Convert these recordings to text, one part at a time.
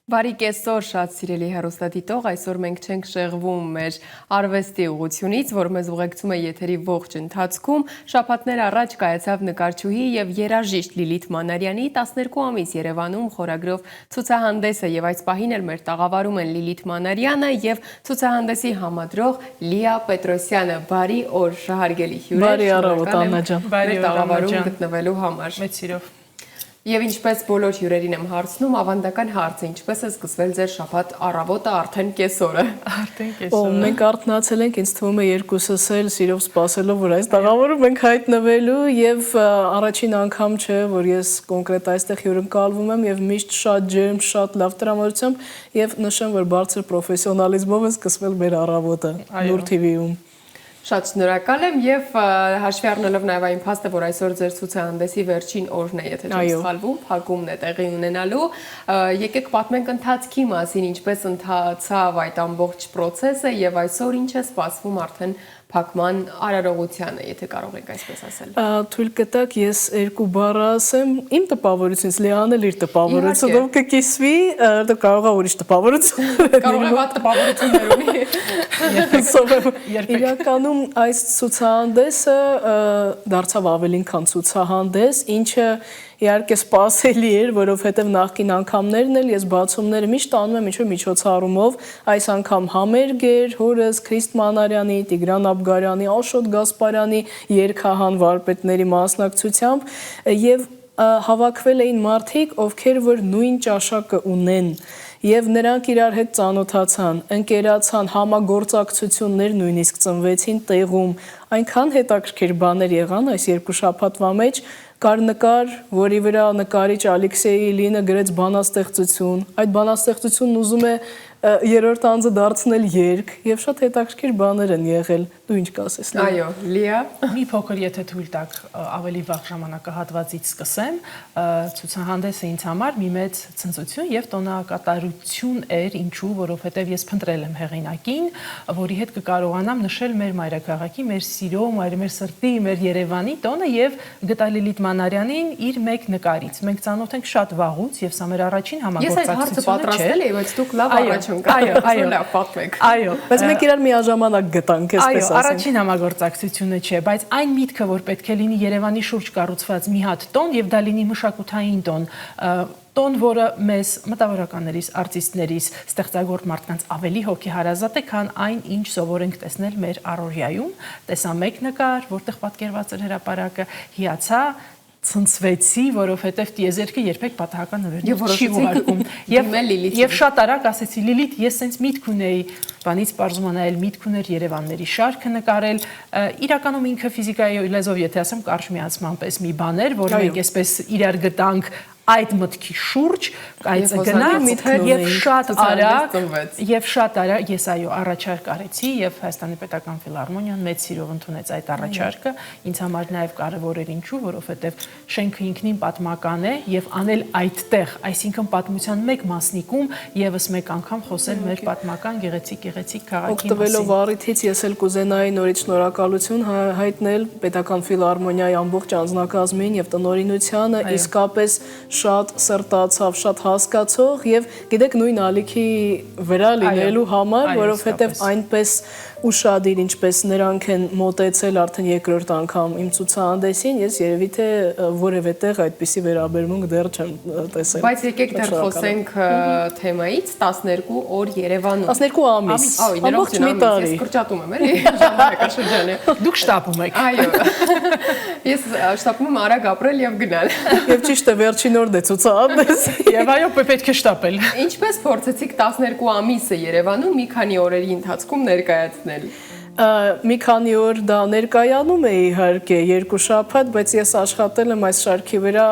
Բարի կեսօր, շատ սիրելի հեռուստադիտող, այսօր մենք չենք շեղվում մեր արվեստի ուղղությունից, որ մեզ ուղեկցում է եթերի ողջ ընթացքում։ Շաբաթներ առաջ կայացավ նկարչուհի եւ երաժիշտ Լիլիթ Մանարյանի 12 ամիս Երևանում խորագրով ցուցահանդեսը եւ այս պահին էլ մեր տաղավարում են Լիլիթ Մանարյանը եւ ցուցահանդեսի համադրող Լիա Պետրոսյանը։ Բարի օր, շահարգելի հյուրեր։ Բարի առավոտ, Աննա ջան։ Մեր տաղավարում գտնվելու համար։ Մեծ սիրով։ Եվ ինչպես բոլոր հյուրերին եմ հարցնում, ավանդական հարցը, ինչպես է սկսվել ձեր շաբաթ առավոտը արդեն կեսօրը։ Արդեն կեսօրը։ Մենք արթնացել ենք, ինձ թվում է երկուսս էլ սիրով սպասելով, որ այս տաղավարում ենք հայտնվելու եւ առաջին անգամ չէ, որ ես կոնկրետ այստեղ հյուրընկալվում եմ եւ միշտ շատ ջերմ, շատ լավ տրամադրությամբ եւ նշեմ, որ բարձր պրոֆեսիոնալիզմով է սկսվել մեր առավոտը Նուր TV-ում։ Շատ շնորհակալ եմ եւ հաշվի առնելով նաեւ այն փաստը, որ այսօր ձեր ցուցահանդեսի վերջին օրն է, եթե չեմ սխալվում, փակումն է տեղի ունենալու, եկեք պատմենք ընթացքի մասին, ինչպես ընթացավ այդ ամբողջ process-ը եւ այսօր ինչ է սպասվում արդեն փակման արարողությանը, եթե կարող եք այսպես ասել։ Թույլ կտակ ես երկու բառ ասեմ, իմ տպավորությունից, Լիան էլ իր տպավորությունով կկիսվի, կարող է ուրիշ տպավորություն։ Կարող է վատ տպավորություններ ունի։ Իրականում այս ցուցահանդեսը դարձավ ավելին քան ցուցահանդես, ինչը իհարկե սպասելի էր, որովհետև նախկին անգամներն էլ ես բացումները միշտ անում եմ ինչ-որ միջոցառումով, այս անգամ համերգ էր, հորս Քրիստ Մանարյանի, Տիգրան Աբգարյանի, Աշոտ Գասպարյանի երգահան վարպետների մասնակցությամբ եւ հավաքվել էին մարդիկ, ովքեր որ նույն ճաշակը ունեն եւ նրանք իրար հետ ծանոթացան, ընկերացան, համագործակցություններ նույնիսկ ծնվեցին տեղում, այնքան հետաքրքիր բաներ եղան այս երկու շաբաթվա մեջ, կար նկար, որի վրա նկարիչ Ալեքսեյ Իլինը գրեց բանաստեղծություն, այդ բանաստեղծությունն ուզում է երրորդ անձը դարձնել երգ եւ շատ հետաքրքիր բաներ են եղել։ Դու ինչ կասես։ Այո, Լիա։ Մի փոքր եթե թույլ տաք ավելի վաղ ժամանակահատվածից սկսեմ, ցուցահանդեսը ինձ համար մի մեծ ցնծություն եւ տոնակատարություն էր, ինչու, որովհետեւ ես փնտրել եմ հեղինակին, որի հետ կկարողանամ նշել մեր մայրաքաղաքի, մեր սիրո, մեր սրտի, մեր Երևանի տոնը եւ գտա Լիլիթ Մանարյանին իր մեկ նկարից։ Մենք ծանոթ ենք շատ վաղուց եւ սա մեր առաջին համագործակցությունը չէ։ Ես այդ հարցը պատրաստել էի, բայց դուք լավ առաջ Այո, պատմեք։ Այո, բայց մենք իրար միաժամանակ գտանք, այսպես ասենք։ Այո, առաջին համագործակցությունը չէ, բայց այն միտքը, որ պետք է լինի Երևանի շուրջ կառուցված մի հատ տոն եւ դա լինի մշակութային տոն, որը մեզ մտավորականներիս, արտիստներիս, ստեղծագործ մարդկանց ավելի հոգեհարազատ է, քան այն, ինչ սովոր ենք տեսնել մեր առօրյայում։ Տեսա մեկ նկար, որտեղ պատկերված էր հրապարակը, հիացա, ցնցվեցի, որովհետև տիեզերքը երբեք պատահական նվերներ չի ուղարկում։ Եվ շատ արագ ասեցի Լիլիթ, ես sense միտք ունեի, բանից պարզում անայել միտք ուներ Երևանների շարքը նկարել, իրականում ինքը ֆիզիկայի լեզվով եթե ասեմ կարճ միացման պես մի բան էր, որ մենք այսպես իրար գտանք այդ մտքի շուրջ կայծը գնաց եւ շատ արագ ես այո առաջարկ արեցի եւ Հայաստանի Պետական Ֆիլհարմոնիան մեծ սիրով ընդունեց այդ առաջարկը ինձ համար նաեւ կարեւոր էր ինչու որովհետեւ շենքը ինքնին պատմական է եւ անել այդտեղ այսինքն պատմության մեկ մասնիկում եւս մեկ անգամ խոսել մեր պատմական գեղեցիկ քաղաքի մասին օգտվելով առիթից ես էլ կուզենայի նորից շնորհակալություն հայտնել Պետական Ֆիլհարմոնիայի ամբողջ անձնակազմին եւ տնօրինությանը իսկապես շատ սրտացավ, շատ հասկացող եւ գիտեք նույն ալիքի վրա լինելու համար, որովհետեւ այնպես ուշադիր ինչպես նրանք են մոտեցել արդեն երկրորդ անգամ իմ ցուցահանդեսին, ես երևի թե որևէ տեղ այդպիսի վերաբերմունք դեռ չեմ տեսել։ Բայց եկեք դեռ խոսենք թեմայից 12 օր Երևանում։ 12 ամիս։ Ամբողջ մի տարի։ Ես կրճատում եմ, էլի, ժամանակաշրջանը։ Դուք շտապում եք։ Այո։ Ես շտապում եմ արագ ապրել եւ գնալ։ Եվ ճիշտ է վերջին օրն է ցուցահանդես։ Եվ այո, պետք է շտապել։ Ինչպես փորձեցիք 12 ամիսը Երևանում մի քանի օրերի ընթացքում ներկայացնել։ Մի քանի օր դա ներկայանում է իհարկե երկու շաբաթ, բայց ես աշխատել եմ այս շարքի վրա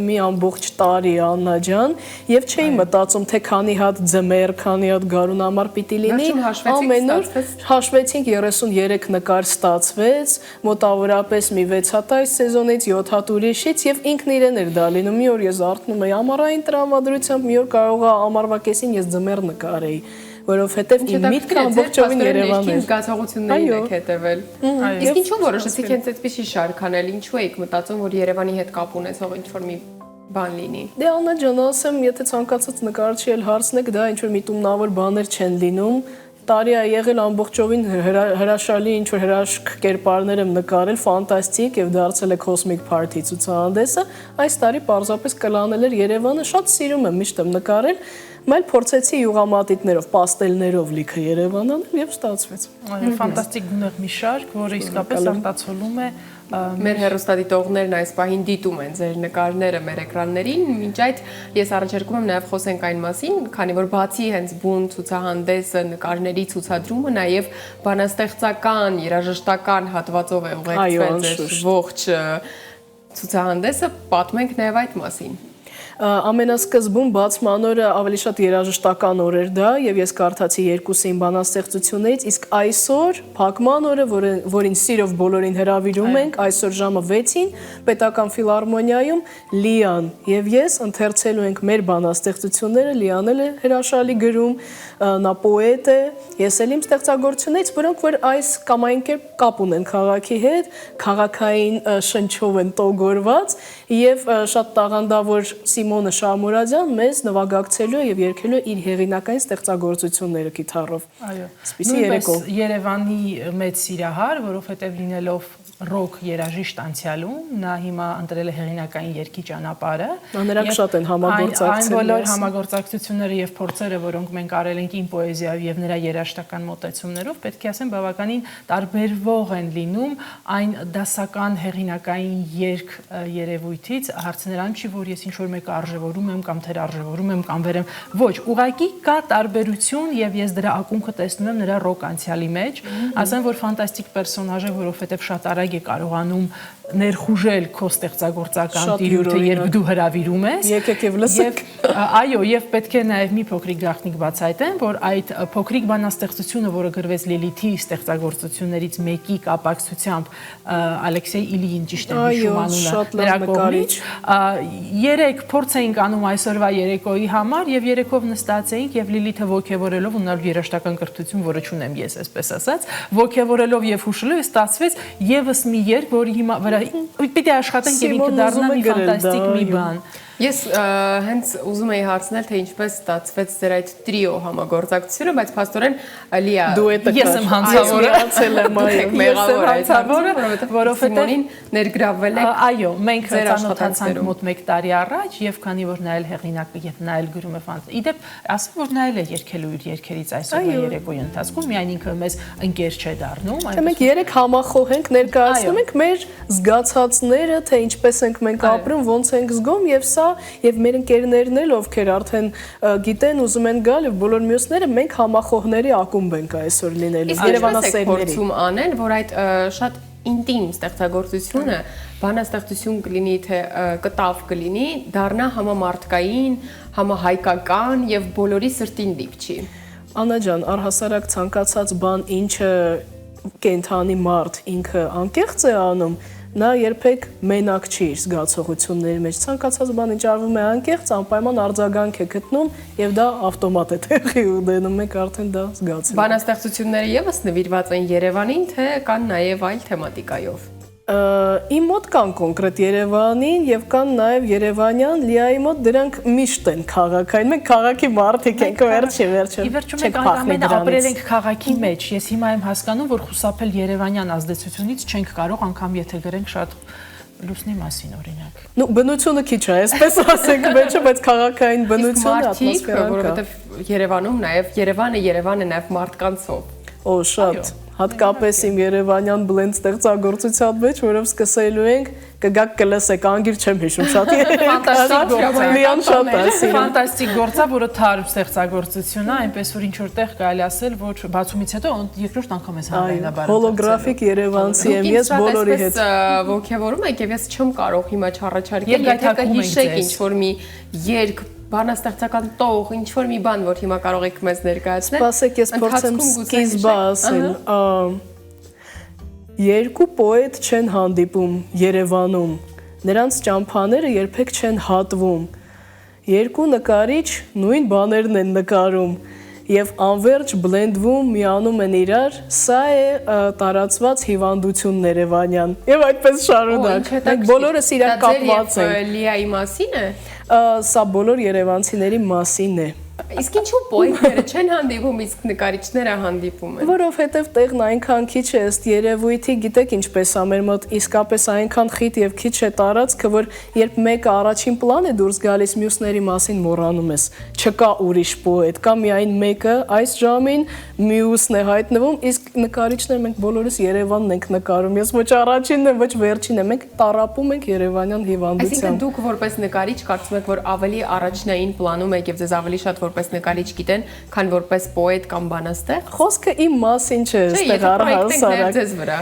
մի ամբողջ տարի Աննա ջան եւ չէի մտածում թե քանի հատ ձմեռ, քանի հատ գարունամար պիտի լինի, ամեն օր հաշվեցինք 33 նկար ստացվեց, մոտավորապես մի 6 հատ այս սեզոնից 7 հատ ուրիշից եւ ինքն իրեն էր դա լինում, մի օր ես արթնում էի ամառային տրամադրությամբ, մի օր կարող է ամառվա կեսին ես ձմեռ նկարեի որովհետև իմ միտքը ամբողջովին Երևանն է։ Զգացողություններին եք հետևել։ Իսկ ինչու որոշեցիք հենց այդպիսի շարք անել, ինչու եք մտածում, որ Երևանի հետ կապ ունեցող ինչ-որ մի բան լինի։ Դե Աննա ջան, ասեմ, եթե ցանկացած նկարչի էլ հարցնեք, դա ինչ որ միտումնավոր բաներ չեն լինում։ Տարի է եղել ամբողջովին հրաշալի ինչ որ հրաշք կերպարներ եմ նկարել, ֆանտաստիկ եւ դարձել է Cosmic Party ցուցահանդեսը։ Այս տարի պարզապես կլանել էր Երևանը, շատ սիրում եմ, միշտ եմ նկարել, մայլ փորձեցի յուղամատիտներով, պաստելներով լիքը Երևան անել եւ ստացվեց։ Այո, ֆանտաստիկ գունեղ մի շարք, որը իսկապես արտացոլում է Մեր հեռուստադիտողներն այս պահին դիտում են ձեր նկարները մեր էկրաններին, մինչ այդ ես առաջարկում եմ նաև խոսենք այն մասին, քանի որ բացի հենց բուն ցուցահանդեսը, նկարների ցուցադրումը, նաև բանաստեղծական, երաժշտական հատվածով է ուղեկցվել ձեր ողջ ցուցահանդեսը, պատմենք նաև այդ մասին։ Ամենասկզբում բացման օրը ավելի շատ երաժշտական օր էր դա եւ ես կարդացի երկուսին բանաստեղծություններից, իսկ այսօր փակման օրը, որին սիրով բոլորին հրավիրում ենք, այսօր ժամը 6-ին Պետական ֆիլհարմոնիայում Լիան եւ ես ընթերցելու ենք մեր բանաստեղծությունները, Լիան էլ է հրաշալի գրում, նա պոետ է, ես էլ իմ ստեղծագործություններից, որոնք որ այս կամ այն կերպ կապ ունեն քաղաքի հետ, քաղաքային շնչով են տոգորված եւ շատ տաղանդավոր Սիմոնը Շամուրադյան մեզ նվագակցելու է եւ երգելու է իր հեղինակային ստեղծագործությունները գիտարով։ Այո։ Այսպիսի երեկո։ Երևանի մեծ սիրահար, որովհետեւ լինելով ռոք երաժիշտ անցյալում, նա հիմա ընտրել է հեղինակային երգի ճանապարհը։ Նրանք շատ են համագործակցել։ Այն բոլոր համագործակցությունները եւ փորձերը, որոնք մենք արել ենք իմ պոեզիայով եւ նրա երաժշտական մոտեցումներով, պետք է ասեմ, բավականին տարբերվող են լինում այն դասական հեղինակային երգ երևույթից, հարցը նրան չի, որ ես ինչ որ մեկը արժևորում եմ կամ թերարժևորում եմ կամ վերեմ, ոչ, ուղղակի կա տարբերություն եւ ես դրա ակունքը տեսնում եմ նրա ռոք անցյալի մեջ, ասեմ, որ ֆանտաստիկ պերսոնաժ է, որովհետեւ շատ արագ է կարողանում ներխուժել քո ստեղծագործական տիրույթը, երբ դու հրավիրում ես։ Եկեք եւ լսեք։ Այո, եւ պետք է նաեւ մի փոքրիկ գաղտնիք բացահայտեմ, որ այդ փոքրիկ բանաստեղծությունը, որը գրվեց Լիլիթի ստեղծագործություններից մեկի կապակցությամբ Ալեքսեյ Իլիին, ճիշտ եմ հիշում անունը, նրա կողմից, 3 փորձ էինք անում այսօրվա երեկոյի համար եւ երեկով նստած էինք եւ Լիլիթը ոգևորելով ունալ երաժշտական կրթություն, որը չունեմ ես, այսպես ասած, ոգևորելով եւ հուշելով ստացվեց եւս մի երգ, որի հիմա պիտի աշխատենք եւ ինքը դառնա մի ֆանտաստիկ մի բան։ Ես հենց ուզում էի հարցնել, թե ինչպես ստացվեց ձեր այդ տրիո համագործակցությունը, բայց փաստորեն Լիա ես եմ հանցավորը, որովհետեւ ներգրավվել եք։ Այո, մենք ծանոթացանք մոտ 1 տարի առաջ եւ քանի որ նա էլ հեղինակ է եւ նա էլ գրում է ֆանտաստիկ։ Իդեպ ասեմ, որ նա էլ է երգելու իր երգերից այսօրվա երեկոյի ընթացքում, միայն ինքը մեզ ընկեր չէ դառնում։ Թե մենք 3 համախոհ ենք, ներկայացնում ենք մեր զգացածները, թե ինչպես ենք մենք ապրում, ոնց ենք զգում եւ սա եւ մեր ընկերներն էլ ովքեր արդեն գիտեն, ուզում են գալ եւ բոլոր մյուսները մենք համախոհների ակումբ ենք այսօր լինելու երևանասերների։ Փորձում անեն, որ այդ շատ ինտիմ ստեղծագործությունը բանաստեղծություն կլինի, թե կտավ կլինի, դառնա համամարտկային, համահայկական եւ բոլորի սրտին դիպչի։ Աննա ջան, առհասարակ ցանկացած բան, ինչը կենթանի մարդ ինքը անկեղծ է անում, նա երբեք մենակ չի իր զգացողությունների մեջ, ցանկացած բան ինչ արվում է անկեղծ, անպայման արձագանք է գտնում եւ դա ավտոմատ է տեղի ունենում, մենք արդեն դա զգացել ենք։ Բանաստեղծությունները եւս նվիրված են Երևանին, թե կան նաեւ այլ թեմատիկայով։ Իմ մոտ կան կոնկրետ Երևանին եւ կան նաեւ Երևանյան, Լիայի մոտ դրանք միշտ են քաղաքային։ Մենք քաղաքի մարդիկ ենք, վերջի։ Ի վերջո մենք ամենը ապրել ենք քաղաքի մեջ։ Ես հիմա եմ հասկանում, որ խուսափել Երևանյան ազդեցությունից չենք կարող, անգամ եթե գրենք շատ լուսնի մասին օրինակ։ Ну, բնությունը քիչ է, այսպես ասենք, մեջը, բայց քաղաքային բնությունը, ատմոսֆերան կա։ Որովհետեւ Երևանում նաեւ Երևանը նաեւ մարդկանցով։ Օ, շատ հատկապես իմ երևանյան բլենդ ստեղծագործության մեջ, որով սկսելու ենք, կգաք կլսեք, անգիր չեմ հիշում շատ ֆանտաստիկ գործ է, որը թարմ ստեղծագործություն է, այնպես որ ինչ որտեղ կարելի ասել, որ բացումից հետո երկրորդ անգամ ես հանրայնաբար հոլոգրաֆիկ երևանցի եմ ես բոլորի հետ ոգևորում եք եւ ես չեմ կարող հիմա չառաջարկել, եթե կհիշեք ինչ որ մի երգ բանաստեղծական տող, ինչ որ մի բան, որ հիմա կարող եք մեզ ներկայացնել։ Սպասեք, ես փորձեմ սկիզբը ասել։ Երկու պոետ չեն հանդիպում Երևանում, նրանց ճամփաները երբեք չեն հատվում։ Երկու նկարիչ նույն բաներն են նկարում։ եւ անverջ բլենդվում, միանում են իրար, սա է տարածված հիվանդություն Երևանյան։ Եվ այդպես շարունակ։ Մենք բոլորս իրար կապված ենք։ Լիայի մասին է։ Սա բոլոր երևանցիների մասին է։ Իսկ ինչու պոետները չեն հանդիպում, իսկ նկարիչները հանդիպում են։ Որովհետև տեղն այնքան քիչ է ըստ երևույթի, գիտեք ինչպես է մեր մոտ իսկապես այնքան խիտ եւ քիչ է տարածքը, որ երբ մեկը առաջին պլան է դուրս գալիս, մյուսների մասին մոռանում ես։ Չկա ուրիշ պոետ, կա միայն մեկը այս ժամին, մյուսն է հայտնվում, իսկ նկարիչներ մենք բոլորս Երևանն ենք նկարում։ Ես ոչ առաջինն եմ, ոչ վերջինն եմ, մենք տարապում ենք երևանյան հիվանդությամբ։ Այսինքն դուք որպես նկարիչ կարծում եք, որ ավելի առաջնային պլանում եք եւ ձեզ ավելի շատ որպես նկարիչ գիտեն, քան որպես պոետ կամ բանաստեղծ։ Խոսքը իմ մասին չէ, այստեղ առհասարակ։ Ձեզ վրա։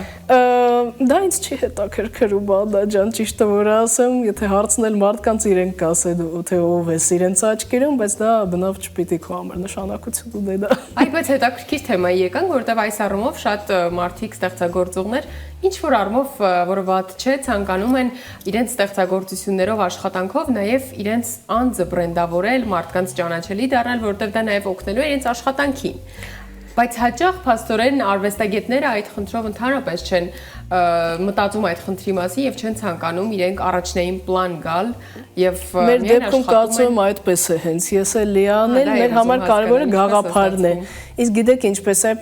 Դա ինձ չի հետաքրքրում, Անդա ջան, ճիշտը որ ասեմ, եթե հարցնել մարդկանց իրենք կասեն, թե ով է իրենց աչքերում, բայց դա բնավ չպիտի քո համար նշանակություն ունի դա։ Այ բայց հետաքրքիր թեմայի եկանք, որտեղ այս առումով շատ մարդիկ ստեղծագործողներ ինչ որ առումով, որը վատ չէ, ցանկանում են իրենց ստեղծագործություններով, աշխատանքով նաև իրենց անձը բրենդավորել, մարդկանց ճանաչելի դառնալ, որտեղ դա նաև օգնելու է իրենց աշխատանքին։ Բայց հաճախ փաստորեն արվեստագետները այդ խնդրով ընդհանրապես չեն մտածում այդ խնդրի մասին եւ չեն ցանկանում իրենք առաջնային պլան գալ եւ մեր դեպքում կարծում եմ այդպես է, հենց ես էլ Լիան էլ մեր համար կարևորը գաղափարն է։ Իսկ գիտեք ինչպես է,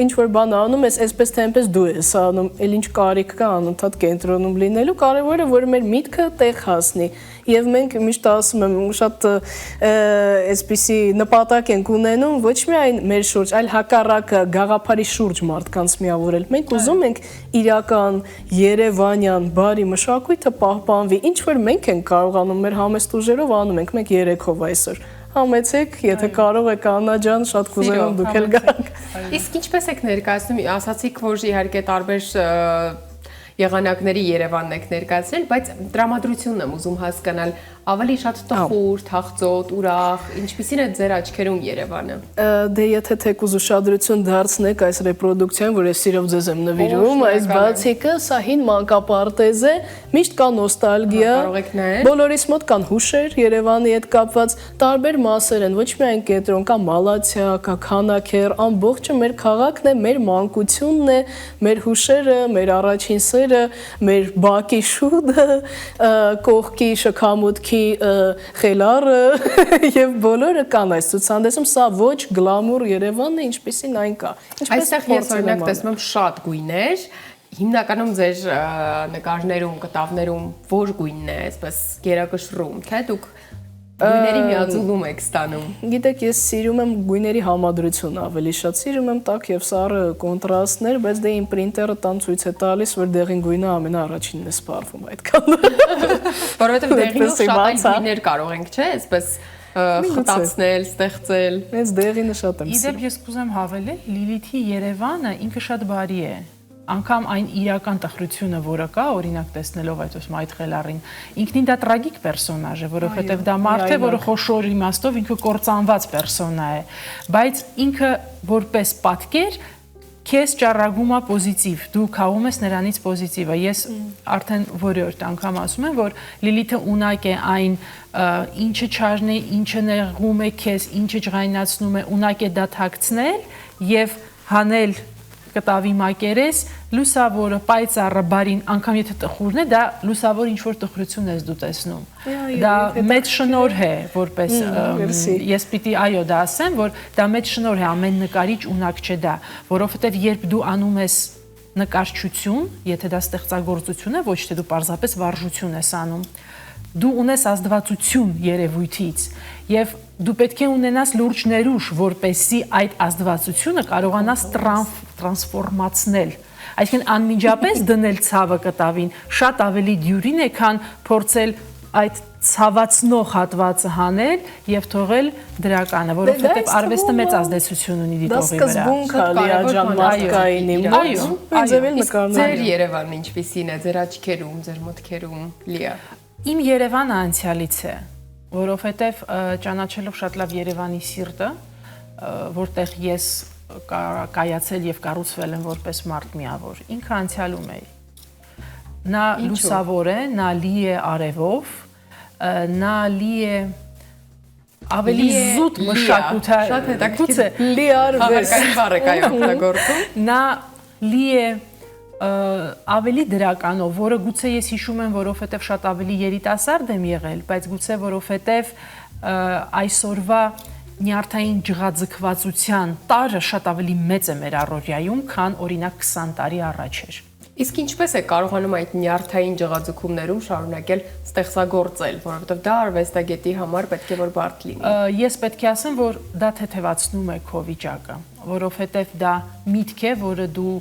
ինչ որ բան անում ես, այսպես թե այնպես դու ես անում, էլ ինչ կարիք կա անընդհատ կենտրոնում լինելու, կարևորը որ մեր միտքը տեղ հասնի։ Եվ մենք միշտ ասում եմ, շատ այսպիսի նպատակ ենք ունենում ոչ միայն մեր շուրջ, այլ հակառակը գաղափարի շուրջ մարդկանց միավորել։ Մենք ուզում ենք իրական երևանյան բարի մշակույթը պահպանվի, ինչ որ մենք ենք կարողանում մեր համեստ ուժերով անում ենք, մենք երեքով այսօր։ Համեցեք, եթե կարող եք Աննա ջան, շատ կուզեմ եմ դուք էլ գաք։ Իսկ ինչպես եք ներկայացնում, ասացիք, որ իհարկե տարբեր եղանակների Երևանն եք ներկայացրել, բայց տրամադրությունն եմ ուզում հասկանալ, ավելի շատ տխուր, թախծոտ, ուրախ, ինչպիսին է ձեր աչքերում Երևանը։ Դե եթե թեկուզ ուշադրություն դարձնեք այս ռեպրոդուկցիան, որ ես սիրով ձեզ եմ նվիրում, այս բացիկը սա հին մանկապարտեզ է, միշտ կա նոստալգիա, բոլորիս մոտ կան հուշեր Երևանի հետ կապված, տարբեր մասեր են, ոչ միայն կենտրոն, կա Մալաթիա, կա Քանաքեռ, ամբողջը մեր քաղաքն է, մեր մանկությունն է, մեր հուշերը, մեր առաջին սերը, մեր բակի շուտը, կողքի շքամուտքի խելարը եւ բոլորը կան այս ցուցահանդեսում, սա ոչ գլամուր Երևանն է, ինչպեսին այն կա։ Այստեղ ես օրինակ տեսնում եմ շատ գույներ, հիմնականում ձեր նկարներում, կտավներում որ գույնն է, այսպես գերակշռում, թե դուք գույների միաձուլում եք ստանում։ Գիտեք, ես սիրում եմ գույների համադրությունը, ավելի շատ սիրում եմ տաք եւ սառը կոնտրաստներ, բայց դե իմ պրինտերը տան ցույց է տալիս, որ դեղին գույնը ամենաառաջինն է սպառվում այդքան։ Որովհետեւ դեղինով շատ այլ գույներ կարող ենք, չէ՞, այսպես խտացնել, ստեղծել։ Ես դեղինը շատ եմ սիրում։ Իդեպ ես կուզեմ հավելել, Լիլիթի Երևանը ինքը շատ բարի է։ Անկամ այն իրական տխրությունը, որը կա, օրինակ տեսնելով այդ խելառին, ինքնին դա տրագիկ պերսոնաժ է, որովհետև դա մարդ է, որը խոշոր իմաստով ինքը կործանված պերսոնա է, բայց ինքը որպես պատկեր քեզ ճառագում է պոզիտիվ, դու քաղում ես նրանից պոզիտիվը։ Ես արդեն որորդ անգամ ասում եմ, որ Լիլիթը ունակ է այն, ինչը չարն է, ինչը նեղում է քեզ, ինչը ջղայնացնում է, ունակ է դա թաքցնել եւ հանել կտավի մակերես, լուսավորը, պայծառը, բարին, անգամ եթե տխուրն է, դա լուսավոր ինչ-որ տխրություն ես դու տեսնում։ Դա մեծ շնորհ է, որպես ես պիտի այո դա ասեմ, որ դա մեծ շնորհ է, ամեն նկարիչ ունակ չէ դա, որովհետև երբ դու անում ես նկարչություն, եթե դա ստեղծագործություն է, ոչ թե դու պարզապես վարժություն ես անում, դու ունես ազդվածություն երևույթից եւ դու պետք է ունենաս լուրջ ներուժ, որպեսզի այդ ազդվածությունը կարողանաս տրանսֆորմացնել։ Այսինքն անմիջապես դնել ցավը կտավին շատ ավելի դյուրին է, քան փորձել այդ ցավացնող հատվածը հանել եւ թողել դրականը, որովհետեւ արվեստը մեծ ազդեցություն ունի դիտողի վրա։ Դա սկզբունք է Լիաջան մարդկայինի մոտ։ Ձեր Երևանն ինչպիսին է, ձեր աչքերում, ձեր մտքերում, Լիա։ Իմ Երևանը անցյալից է, որովհետև ճանաչելով շատ լավ Երևանի սիրտը, որտեղ ես կայացել եւ կառուցվել եմ որպես մարդ միավոր, ինքը անցյալում է։ Նա լուսավոր է, նա լի է արևով, նա լի է, ավելի զուտ մշակութային շատ հետաքրքիր լիարվես Հավաքային բառ է կայ օգտագործում։ նա լի է ավելի դրականով, որը գուցե ես հիշում եմ, որովհետև շատ ավելի երիտասարդ եմ եղել, բայց գուցե որովհետև այսօրվա նյարդային ջղաձգվածության տարը շատ ավելի մեծ է մեր առօրյայում, քան օրինակ 20 տարի առաջ էր։ Իսկ ինչպես է կարողանում այդ նյարդային ջղաձգումներում շարունակել ստեղծագործել, որովհետև դա արվեստագետի համար պետք է որ բարդ լինի։ Ես պետք է ասեմ, որ դա թեթևացնում է քո վիճակը, որովհետև դա միտք է, որը դու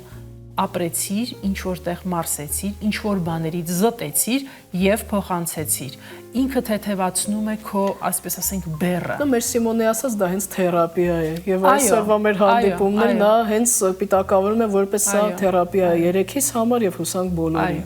ապրեցիր, ինչ որտեղ մարսեցիր, ինչ որ բաներից զտեցիր եւ փոխանցեցիր։ Ինքը թեթևացնում է քո, այսպես ասենք, բեռը։ Դա մեր Սիմոնի ասած դա հենց թերապիա է եւ այսօրվա մեր հանդիպումներ նա հենց պիտակավորում է որպես սա թերապիա է երեքիս համար եւ հուսանք բոլորի։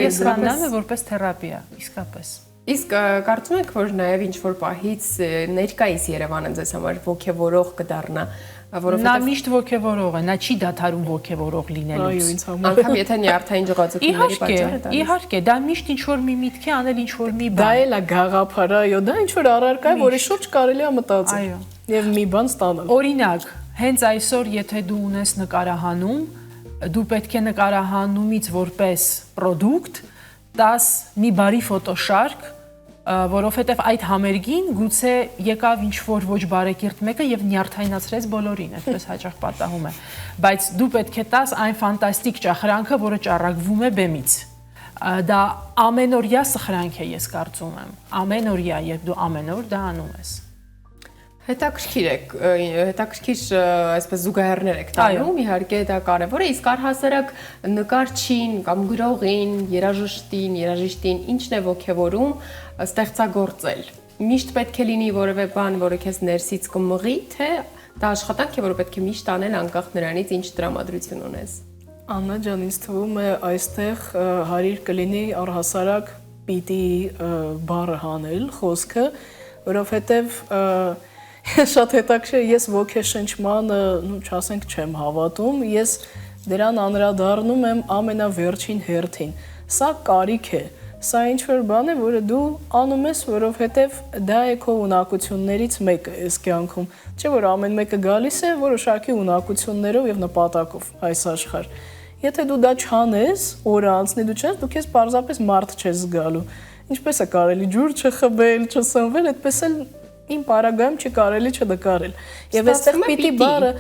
Ես կանանեմ է որպես թերապիա, իսկապես։ Իսկ կարծում եք, որ նաև ինչ որ պահից ներկայիս Երևանը ձեզ համար ոգևորող կդառնա, Նա միշտ ոգևորող է, նա չի դադարում ոգևորող լինելուց։ Այո, ինձ համար։ անգամ եթե նյարդային ջղաձգումների պատճառ է դա։ Իհարկե, դա միշտ ինչ որ մի միտք է անել, ինչ որ մի Դա բան։ էլ է գաղափար, այո, դա ինչ որ առարկա է, որի շուրջ կարելի է մտածել։ Այո։ Եվ մի բան ստանալ։ Օրինակ, հենց այսօր եթե դու ունես նկարահանում, դու պետք է նկարահանումից որպես պրոդուկտ տաս մի բարի ֆոտոշարք, որովհետև այդ համերգին գուցե եկավ ինչ-որ ոչ բարեկիրթ մեկը եւ նյարդայնացրեց բոլորին, այդպես հաճախ պատահում է, բայց դու պետք է տաս այն ֆանտաստիկ ճախրանքը, որը ճառագվում է բեմից։ Դա ամենօրյա սխրանք է, ես կարծում եմ, ամենօրյա, երբ դու ամեն օր դա անում ես։ Հետաքրքիր է, հետաքրքիր այսպես զուգահեռներ եք տանում, իհարկե դա կարևոր է, իսկ առհասարակ նկարչին կամ գրողին, երաժիշտին ինչն է ոգևորում ստեղծագործել։ Միշտ պետք է լինի որևէ բան, որը քեզ ներսից կմղի, թե դա աշխատանք է, որը պետք է միշտ անել անկախ նրանից ինչ տրամադրություն ունես։ Աննա ջան, ինձ թվում է այստեղ հարիր կլինի առհասարակ պիտի բառը հանել խոսքը, որովհետև շատ հետաքրքիր ես ոգեշնչմանը, չասենք չեմ հավատում, ես դրան անդրադառնում եմ ամենավերջին հերթին։ Սա կարիք է, սա ինչ-որ բան է, որը դու անում ես, որովհետև դա է քո ունակություններից մեկը այս կյանքում։ Չէ՞ որ ամեն մեկը գալիս է որոշակի ունակություններով եւ նպատակով այս աշխարհ։ Եթե դու դա չանես, օրը անցնի դու չես, դու քեզ պարզապես մարդ չես զգալու։ Ինչպես է կարելի ջուր չխմել, չսնվել, այդպես էլ իմ պարագայում չի կարելի չնկարել։ Եվ այստեղ պիտի բառը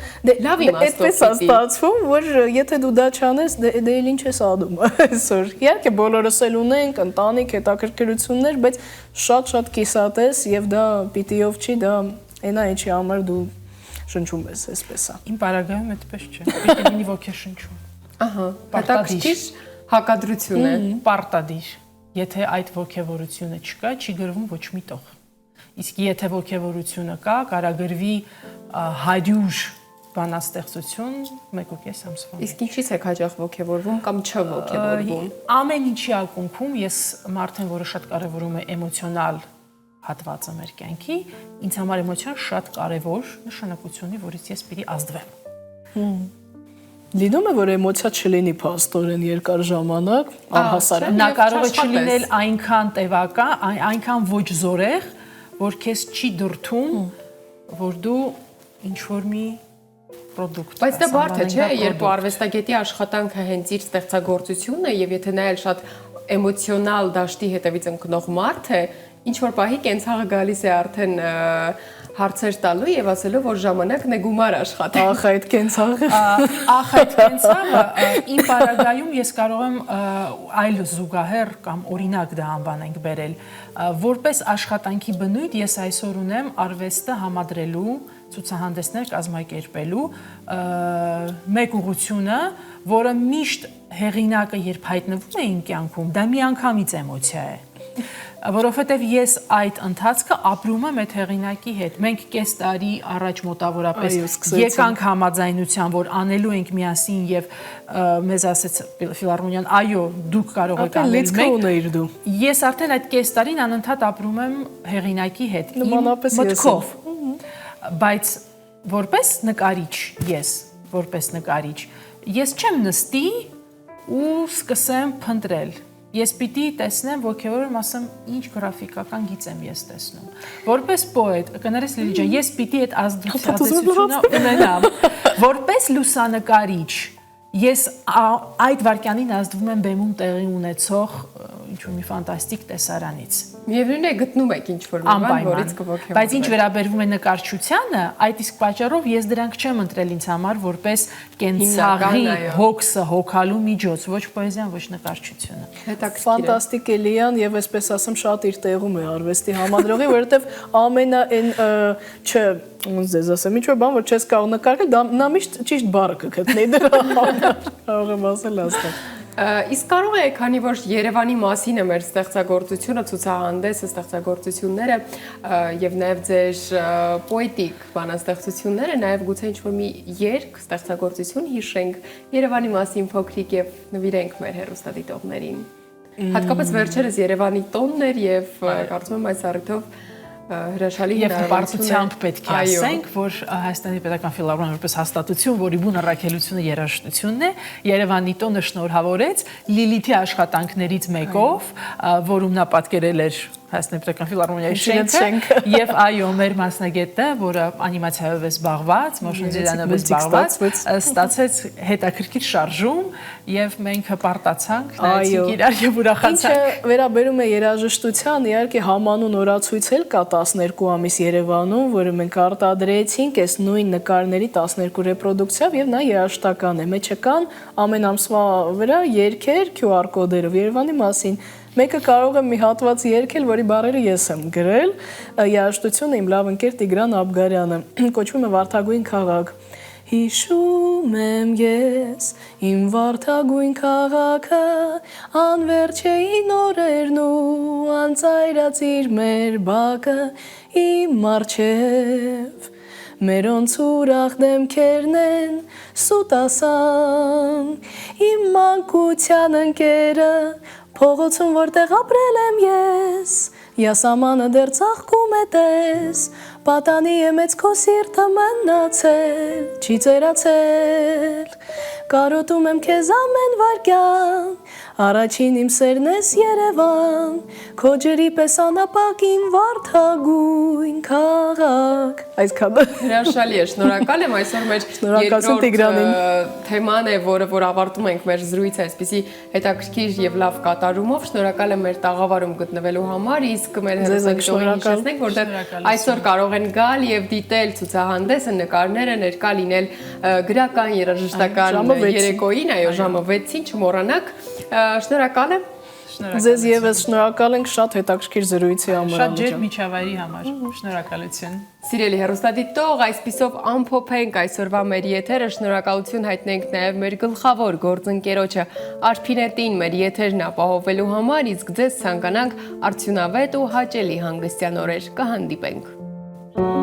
այդպես է ստացվում, որ եթե դու դա չանես, դե էլ ինչ ես անում այսօր։ Իհարկե բոլորս էլ ունենք ընտանիք, հետաքրքրություններ, բայց շատ կիսատես եւ դա պիտիով չի, դա այնա ինչի համար դու շնչում ես, այսպես է։ Իմ պարագայում այդպես չէ։ Պիտի լինի ոգեշնչում։ Ահա, հետաքրքիր հակադրություն է։ Պարտադիր։ Եթե այդ ոգևորությունը չկա, չի գրվում ոչ մի տող։ Իսկ եթե ոգևորությունը կա, կարագրվի 100 բանաստեղծություն 1.5 ամսվա։ Իսկ ինչից եք հաճախ ոգևորվում կամ չոգևորվում։ Ամեն ինչի ակունքում ես մարդ եմ, որը շատ կարևորում է էմոցիոնալ հատվածը մեր կյանքի, ինձ համար էմոցիան շատ կարևոր նշանակություն ունի, որից ես պիտի ազդվեմ։ Լինում է, որ էմոցիա չլինի փաստորեն երկար ժամանակ, առհասարակ։ Նա կարող է չլինել այնքան տևական, այնքան ոչ զորեղ, որ քեզ չի դրթում, որ դու ինչ-որ մի պրոդուկտ։ Բայց դա բարդ է, չէ՞, երբ արվեստագետի աշխատանքը հենց իր ստեղծագործությունն է եւ եթե նա էլ շատ էմոցիոնալ դաշտի հետևից ընկնող մարդ է, ինչ որ պահի կենցաղը գալիս է արդեն հարցեր տալու եւ ասելու, որ ժամանակն է գումար աշխատել։ Ախ, այդ կենցաղը։ Ախ, այդ կենցաղը իմ պարագայում ես կարող եմ այլ զուգահեռ կամ օրինակ դա անվանենք բերել։ Որպես աշխատանքի բնույթ ես այսօր ունեմ արվեստը համադրելու, ցուցահանդեսներ կազմակերպելու մեկ ուղղությունը, որը միշտ հեղինակը երբ հայտնվում է իմ կյանքում, դա միանգամից էմոցիա է։ Որովհետև ես այդ ընթացքը ապրում եմ այդ հեղինակի հետ։ Մենք կես տարի առաջ մոտավորապես եկանք համաձայնության, որ անելու ենք միասին եւ մեզ ասեց ֆիլհարմոնիան, այո, դուք կարող եք անել մենք։ Ես արդեն այդ կես տարին անընդհատ ապրում եմ հեղինակի հետ, իմ մտքով։ Բայց որպես նկարիչ, ես չեմ նստի ու սկսեմ փնտրել Ես պիտի տեսնեմ ոգևորում, ասեմ, ինչ գրաֆիկական գիծ եմ ես տեսնում։ Որպես պոետ, կներես Լիլի ջան, ես պիտի այդ ազդեցությունը ունենամ։ Որպես լուսանկարիչ, ես այդ վարքյանին ազդվում եմ բեմում տեղի ունեցող ինչ-որ մի ֆանտաստիկ տեսարանից։ Միևնույն է գտնում եք ինչ-որ մի բան, որից կողքեվորվեք։ Բայց ինչ վերաբերվում է նկարչությանը, այդ իսկ պատճառով ես դրանք չեմ ընտրել ինձ համար որպես կենցաղի հոգսը հոգալու միջոց, ոչ պոեզիան, ոչ նկարչությունը։ Ֆանտաստիկ է Լիան եւ այսպես ասեմ շատ իր տեղում է արվեստի համադրողի, որովհետեւ ամենա այն չէ ոնց ձեզ ասեմ, ինչ որ բան որ չես կարող նկարել, նա միշտ ճիշտ բառը կգտնի դրա համար։ Կարող եմ ասել աստղ։ Իսկ կարող է, քանի որ Երևանի մասին է մեր ստեղծագործությունը, ցուցահանդեսը, ստեղծագործությունները եւ նաեւ ձեր պոետիկ բանաստեղծությունները, նաեւ գուցե ինչ-որ մի երգ, ստեղծագործություն հիշենք Երևանի մասին փոքրիկ եւ նվիրենք մեր հեռուստադիտողներին։ Հատկապես վերջերս Երևանի տոնն էր եւ կարծում եմ այս առիթով հրաշալի եւ հպարտությամբ պետք է ասենք, որ Հայաստանի Պետական Ֆիլհարմոնիան որպես հաստատություն, որի բուն առաքելությունը երաժշտությունն է, Երևանի տոնը շնորհավորեց Լիլիթի աշխատանքներից մեկով, որում նա պատկերել էր Հայաստանի Պետական Ֆիլհարմոնիայի շենքը եւ այո, մեր մասնագետը, որը անիմացիայով է զբաղված, motion design-ով է զբաղված, ստացեց հետաքրքիր շարժում եւ մենք հպարտացանք, նայեցինք իրար եւ ուրախացանք։ Ինչը վերաբերում է երաժշտության, իհարկե համանուն օրացույց էլ կա 12 ամիս Երևանում, որը մենք արտադրեցինք այս նույն նկարների 12 ռեպրոդուկցիայով եւ նա երաժշտական է։ Մեջը կան ամեն ամսվա վրա երգեր QR կոդերով Երևանի մասին։ Մեկը կարող եմ մի հատված երգել, որի բառերը ես եմ գրել, երաժշտությունը իմ լավ ընկեր Տիգրան Աբգարյանը, կոչվում է Վարդագույն քաղաք։ Հիշում եմ ես իմ վարդագույն քաղաքը, անվերջ էին օրերն ու անծայրած իր մեր բակը, իմ առջև մերոնց ուրախ դեմքերն են սուտ ասան, իմ մանկության ընկերը փողոցում որտեղ ապրել եմ ես, յասամանը դեռ ծաղկում է տես, պատանի է մեծ քո սիրտը մնացել, չի ծերացել, կարոտում եմ քեզ ամեն վայրկյան, առաջին իմ սերն ես Երևան, քո ջրի պես անապակ իմ վարդագույն քաղաք։ Այսքանը։ Հրաշալի է, շնորհակալ եմ, այսօր մեր երկրորդ թեման է, որ ավարտում ենք մեր զրույցը այսպիսի հետաքրքիր եւ լավ կատարումով, շնորհակալ եմ մեր տաղավարում գտնվելու համար, իսկ մեր հեռուստադիտողներին հիշեցնենք, որտեղ այսօր կարող են գալ եւ դիտել ցուցահանդեսը, նկարները, ներկա լինել գրական երաժշտական երեկոյին, այո, ժամը 6-ին, չմոռանաք։ Շնորհակալ եմ։ Ձեզ եւս շնորհակալ ենք շատ հետաքրքիր զրույցի համար։ Շատ ջերմ միջավայրի համար։ Շնորհակալություն։ Սիրելի հեռուստադիտող, այսպիսով ամփոփենք այսօրվա մեր եթերը, շնորհակալություն հայտնենք նաև մեր գլխավոր գործընկերոջը Արփինետին մեր եթերն ապահովելու համար, իսկ ձեզ ցանկանանք արդյունավետ ու հաճելի հանգստյան օրեր, կհանդիպենք։